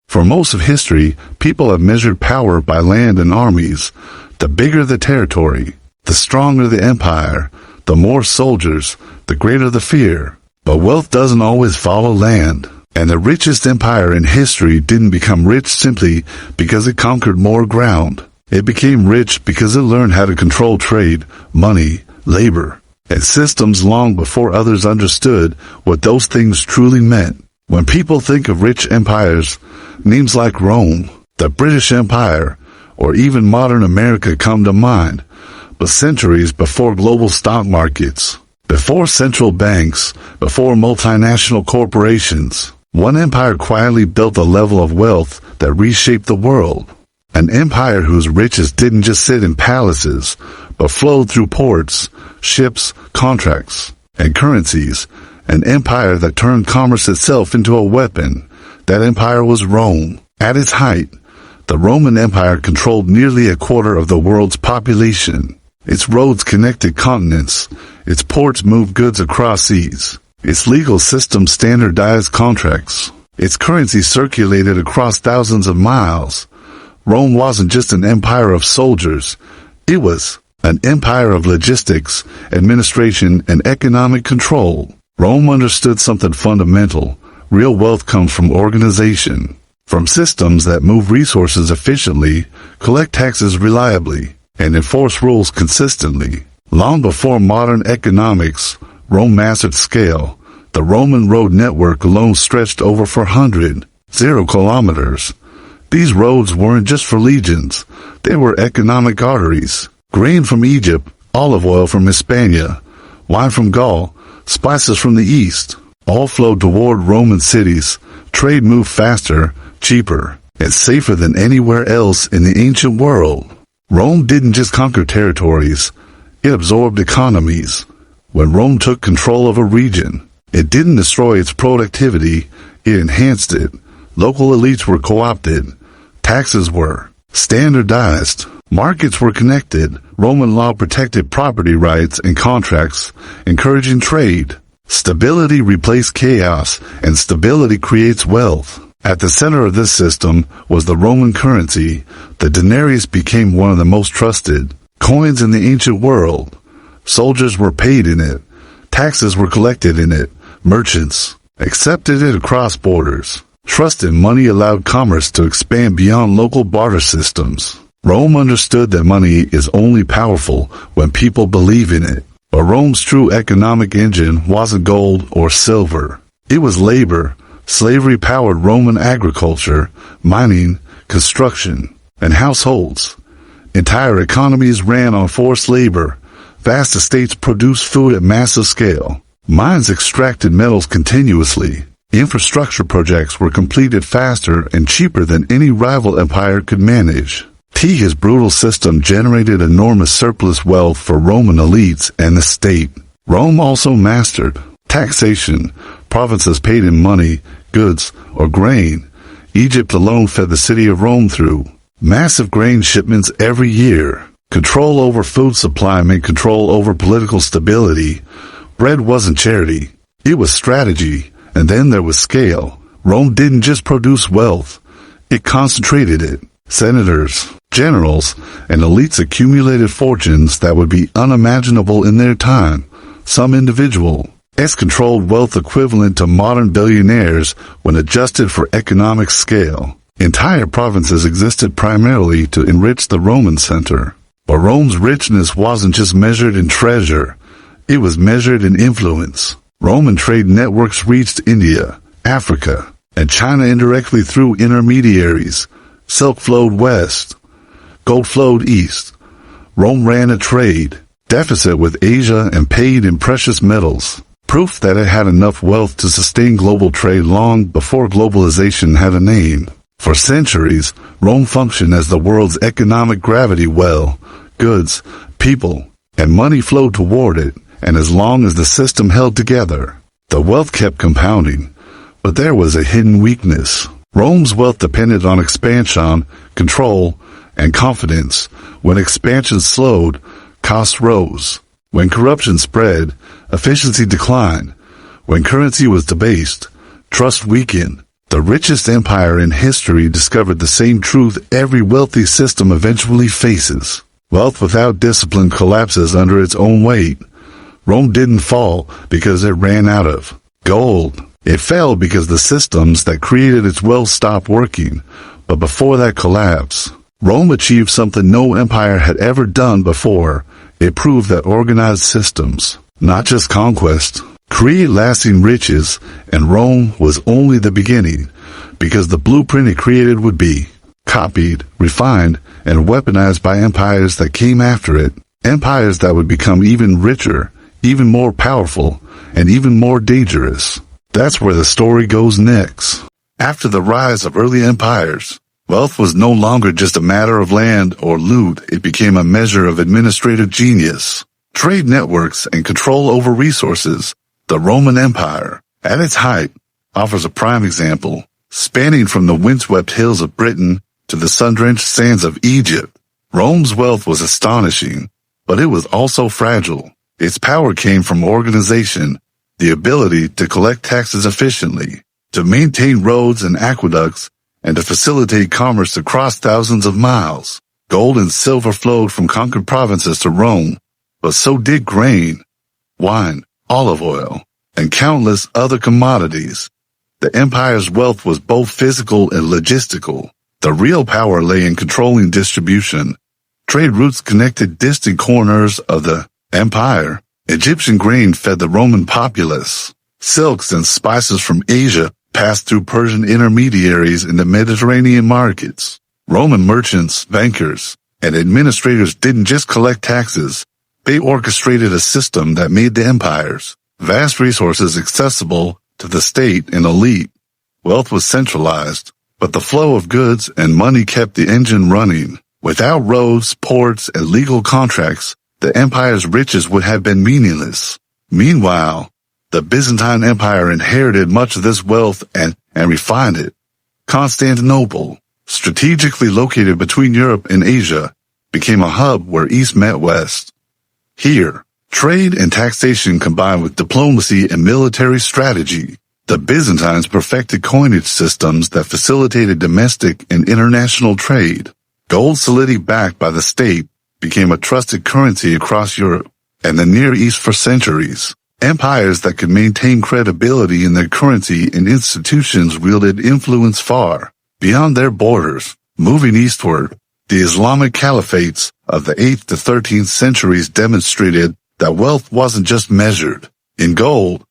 For most of history, people have measured power by land and armies. The bigger the territory, the stronger the empire, the more soldiers, the greater the fear. But wealth doesn't always follow land. And the richest empire in history didn't become rich simply because it conquered more ground. It became rich because it learned how to control trade, money, labor, and systems long before others understood what those things truly meant. When people think of rich empires, names like Rome, the British Empire, or even modern America come to mind. But centuries before global stock markets, before central banks, before multinational corporations, one empire quietly built a level of wealth that reshaped the world. An empire whose riches didn't just sit in palaces, but flowed through ports, ships, contracts, and currencies. An empire that turned commerce itself into a weapon. That empire was Rome. At its height, the Roman Empire controlled nearly a quarter of the world's population. Its roads connected continents. Its ports moved goods across seas. Its legal system standardized contracts. Its currency circulated across thousands of miles. Rome wasn't just an empire of soldiers. It was an empire of logistics, administration, and economic control. Rome understood something fundamental. Real wealth comes from organization, from systems that move resources efficiently, collect taxes reliably, and enforce rules consistently. Long before modern economics, Rome mastered scale. The Roman road network alone stretched over 400 kilometers. These roads weren't just for legions. They were economic arteries. Grain from Egypt, olive oil from Hispania, wine from Gaul, spices from the east, all flowed toward Roman cities. Trade moved faster, cheaper, and safer than anywhere else in the ancient world. Rome didn't just conquer territories, it absorbed economies. When Rome took control of a region, it didn't destroy its productivity, it enhanced it. Local elites were co-opted. Taxes were standardized. Markets were connected. Roman law protected property rights and contracts, encouraging trade. Stability replaced chaos, and stability creates wealth. At the center of this system was the Roman currency. The denarius became one of the most trusted coins in the ancient world. Soldiers were paid in it. Taxes were collected in it. Merchants accepted it across borders. Trust in money allowed commerce to expand beyond local barter systems. Rome understood that money is only powerful when people believe in it. But Rome's true economic engine wasn't gold or silver. It was labor. Slavery powered Roman agriculture, mining, construction, and households. Entire economies ran on forced labor. Vast estates produced food at massive scale. Mines extracted metals continuously. Infrastructure projects were completed faster and cheaper than any rival empire could manage. His brutal system generated enormous surplus wealth for Roman elites and the state. Rome also mastered taxation. Provinces paid in money, goods, or grain. Egypt alone fed the city of Rome through massive grain shipments every year. Control over food supply meant control over political stability. Bread wasn't charity. It was strategy. And then there was scale. Rome didn't just produce wealth. It concentrated it. Senators, generals, and elites accumulated fortunes that would be unimaginable in their time. Some individuals controlled wealth equivalent to modern billionaires when adjusted for economic scale. Entire provinces existed primarily to enrich the Roman center. But Rome's richness wasn't just measured in treasure. It was measured in influence. Roman trade networks reached India, Africa, and China indirectly through intermediaries. Silk flowed west. Gold flowed east. Rome ran a trade deficit with Asia and paid in precious metals. Proof that it had enough wealth to sustain global trade long before globalization had a name. For centuries, Rome functioned as the world's economic gravity well. Goods, people, and money flowed toward it, and as long as the system held together, the wealth kept compounding. But there was a hidden weakness. Rome's wealth depended on expansion, control, and confidence. When expansion slowed, costs rose. When corruption spread, efficiency declined. When currency was debased, trust weakened. The richest empire in history discovered the same truth every wealthy system eventually faces. Wealth without discipline collapses under its own weight. Rome didn't fall because it ran out of gold. It fell because the systems that created its wealth stopped working. But before that collapse, Rome achieved something no empire had ever done before. It proved that organized systems, not just conquest, create lasting riches, and Rome was only the beginning, because the blueprint it created would be copied, refined, and weaponized by empires that came after it, empires that would become even richer, even more powerful, and even more dangerous. That's where the story goes next. After the rise of early empires, wealth was no longer just a matter of land or loot. It became a measure of administrative genius, trade networks, and control over resources. The Roman Empire, at its height, offers a prime example, spanning from the windswept hills of Britain to the sun-drenched sands of Egypt. Rome's wealth was astonishing, but it was also fragile. Its power came from organization, the ability to collect taxes efficiently, to maintain roads and aqueducts, and to facilitate commerce across thousands of miles. Gold and silver flowed from conquered provinces to Rome, but so did grain, wine, olive oil, and countless other commodities. The empire's wealth was both physical and logistical. The real power lay in controlling distribution. Trade routes connected distant corners of the empire. Egyptian grain fed the Roman populace. Silks and spices from Asia passed through Persian intermediaries in the Mediterranean markets. Roman merchants, bankers, and administrators didn't just collect taxes. They orchestrated a system that made the empire's vast resources accessible to the state and elite. Wealth was centralized, but the flow of goods and money kept the engine running. Without roads, ports, and legal contracts, the empire's riches would have been meaningless. Meanwhile, the Byzantine Empire inherited much of this wealth and refined it. Constantinople, strategically located between Europe and Asia, became a hub where East met West. Here, trade and taxation combined with diplomacy and military strategy. The Byzantines perfected coinage systems that facilitated domestic and international trade. Gold solidity backed by the state became a trusted currency across Europe and the Near East for centuries. Empires that could maintain credibility in their currency and institutions wielded influence far beyond their borders. Moving eastward, the Islamic caliphates of the 8th to 13th centuries demonstrated that wealth wasn't just measured in gold.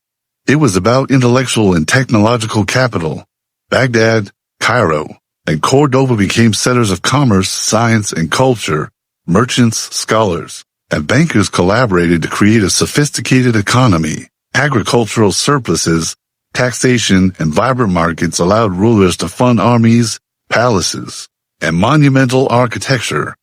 It was about intellectual and technological capital. Baghdad, Cairo, and Cordoba became centers of commerce, science, and culture. Merchants, scholars, and bankers collaborated to create a sophisticated economy. Agricultural surpluses, taxation, and vibrant markets allowed rulers to fund armies, palaces, and monumental architecture.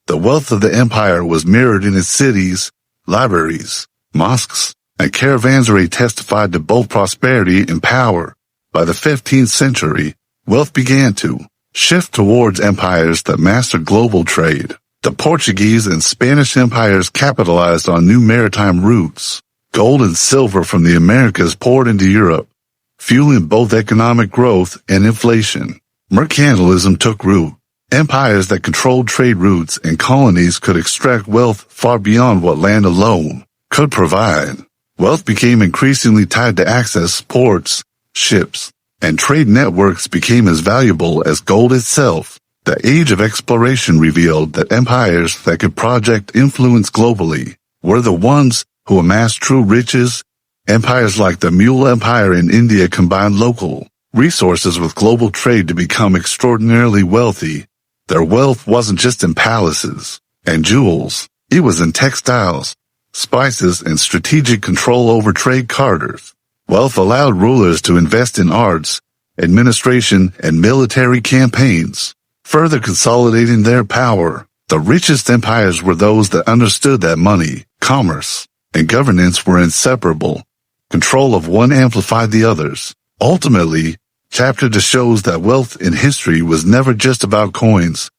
The wealth of the empire was mirrored in its cities, libraries, mosques, and caravanserai testified to both prosperity and power. By the 15th century, wealth began to shift towards empires that mastered global trade. The Portuguese and Spanish empires capitalized on new maritime routes. Gold and silver from the Americas poured into Europe, fueling both economic growth and inflation. Mercantilism took root. Empires that controlled trade routes and colonies could extract wealth far beyond what land alone could provide. Wealth became increasingly tied to access, ports, ships, and trade networks became as valuable as gold itself. The age of exploration revealed that empires that could project influence globally were the ones who amassed true riches. Empires like the Mughal Empire in India combined local resources with global trade to become extraordinarily wealthy. Their wealth wasn't just in palaces and jewels. It was in textiles, spices, and strategic control over trade corridors. Wealth allowed rulers to invest in arts, administration, and military campaigns, further consolidating their power. The richest empires were those that understood that money, commerce, and governance were inseparable. Control of one amplified the others. Ultimately, chapter just shows that wealth in history was never just about coins.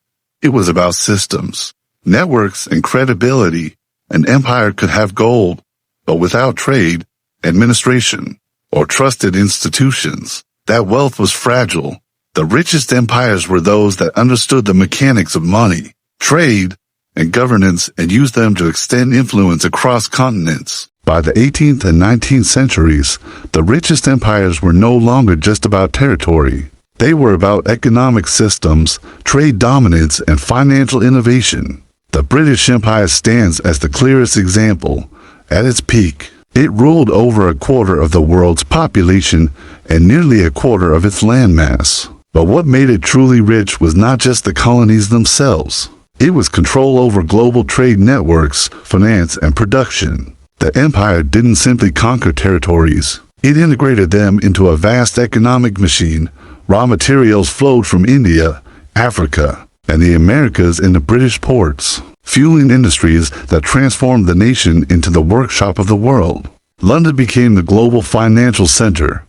It was about systems, networks, and credibility. An empire could have gold, but without trade, administration, or trusted institutions, that wealth was fragile. The richest empires were those that understood the mechanics of money, trade, and governance and used them to extend influence across continents. By the 18th and 19th centuries, the richest empires were no longer just about territory. They were about economic systems, trade dominance, and financial innovation. The British Empire stands as the clearest example. At its peak, it ruled over a quarter of the world's population and nearly a quarter of its landmass. But what made it truly rich was not just the colonies themselves. It was control over global trade networks, finance, and production. The empire didn't simply conquer territories. It integrated them into a vast economic machine. Raw materials flowed from India, Africa, and the Americas into British ports, fueling industries that transformed the nation into the workshop of the world. London became the global financial center.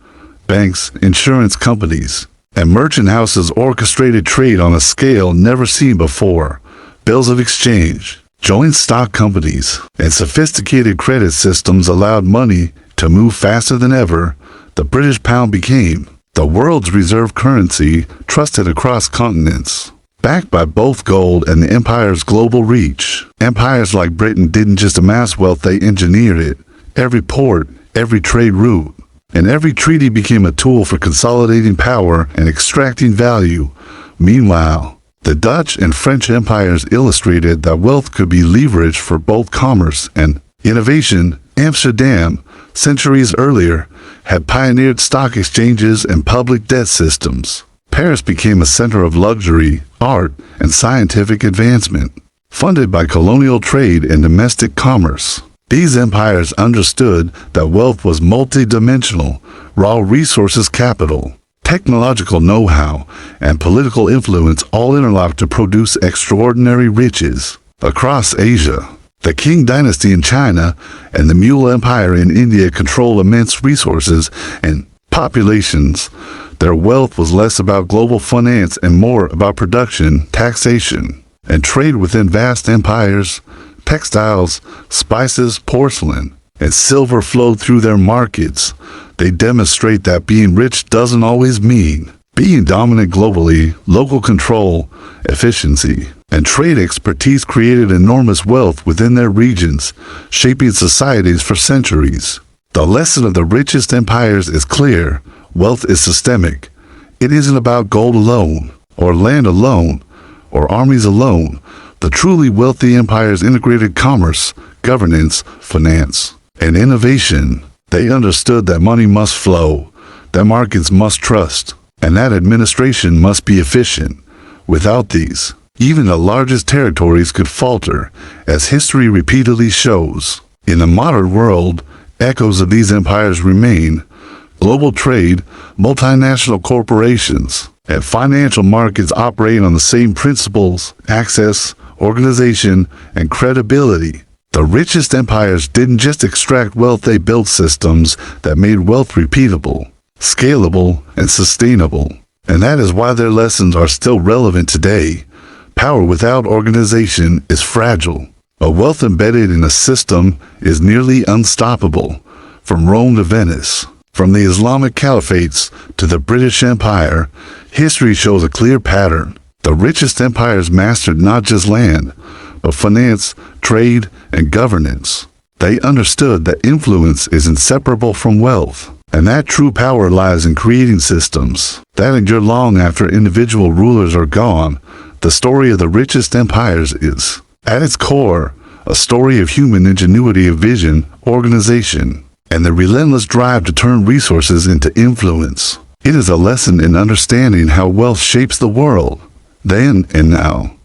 Banks, insurance companies, and merchant houses orchestrated trade on a scale never seen before. Bills of exchange, joint stock companies, and sophisticated credit systems allowed money to move faster than ever. The British pound became the world's reserve currency, trusted across continents. Backed by both gold and the empire's global reach, empires like Britain didn't just amass wealth, they engineered it. Every port, every trade route, and every treaty became a tool for consolidating power and extracting value. Meanwhile, the Dutch and French empires illustrated that wealth could be leveraged for both commerce and innovation. Amsterdam, centuries earlier, had pioneered stock exchanges and public debt systems. Paris became a center of luxury, art, and scientific advancement, funded by colonial trade and domestic commerce. These empires understood that wealth was multidimensional. Raw resources, capital, technological know-how, and political influence all interlocked to produce extraordinary riches. Across Asia, the Qing dynasty in China and the Mughal Empire in India controlled immense resources and populations. Their wealth was less about global finance and more about production, taxation, and trade within vast empires. Textiles, spices, porcelain, and silver flowed through their markets. They demonstrate that being rich doesn't always mean being dominant globally. Local control, efficiency, and trade expertise created enormous wealth within their regions, shaping societies for centuries. The lesson of the richest empires is clear. Wealth is systemic. It isn't about gold alone, or land alone, or armies alone. The truly wealthy empires integrated commerce, governance, finance, and innovation. They understood that money must flow, that markets must trust, and that administration must be efficient. Without these, even the largest territories could falter, as history repeatedly shows. In the modern world, echoes of these empires remain. Global trade, multinational corporations, and financial markets operate on the same principles: access, organization, and credibility. The richest empires didn't just extract wealth, they built systems that made wealth repeatable, scalable, and sustainable. And that is why their lessons are still relevant today. Power without organization is fragile. A wealth embedded in a system is nearly unstoppable. From Rome to Venice, from the Islamic caliphates to the British Empire, history shows a clear pattern. The richest empires mastered not just land, but finance, trade, and governance. They understood that influence is inseparable from wealth, and that true power lies in creating systems that endure long after individual rulers are gone. The story of the richest empires is, at its core, a story of human ingenuity, of vision, organization, and the relentless drive to turn resources into influence. It is a lesson in understanding how wealth shapes the world, then and now.